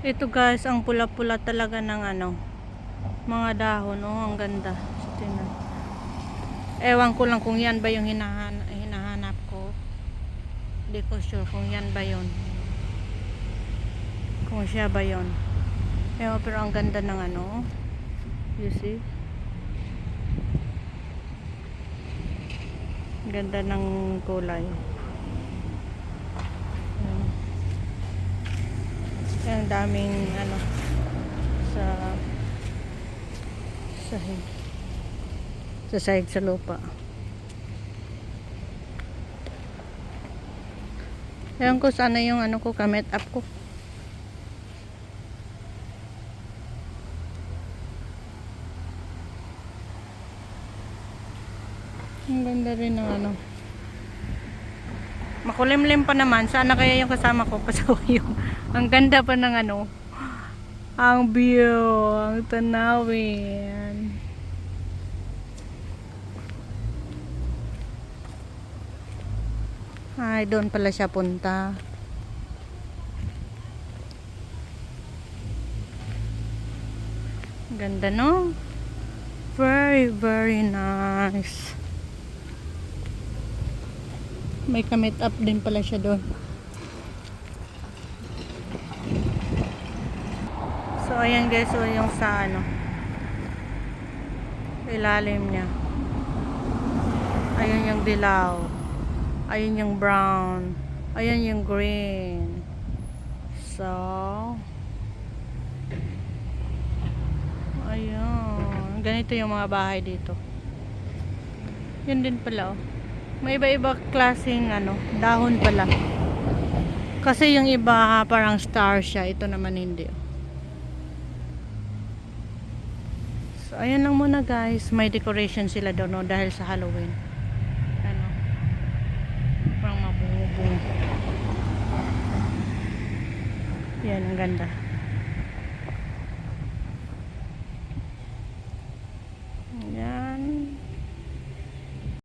Ito guys, ang pula-pula talaga ng ano, mga dahon. Oh, ang ganda. So, tingnan. Ewan ko lang kung yan ba yung hinahanap ko. Hindi ko sure kung yan ba yun. Kung siya ba yun. Ewan, pero ang ganda ng ano. You see? Ganda ng kulay. Ang daming ano sa sahig. Sa sahig sa lupa. Ewan ko sana yung ano ko, kamit up ko. Ang ganda rin ng ano. Makulimlim pa naman. Sana kaya yung kasama ko pasawa yung. Ang ganda pa ng ano. Ang view. Ang tanawin. Ay, doon pala siya punta. Ganda, no? Very, very nice. May kamit up din pala siya doon. So, ayan guys. So, yung sa ano. Ilalim niya. Ayun yung dilaw. Ayun yung brown. Ayun yung green. So, ayun. Ganito yung mga bahay dito. Yun din pala, oh. May iba-iba klaseng ano, dahon pala. Kasi yung iba parang star siya. Ito naman hindi, oh. So, ayan lang muna guys. May decoration sila doon, no, dahil sa Halloween. Ano. Parang mabungo-bungo. Yan, ang ganda.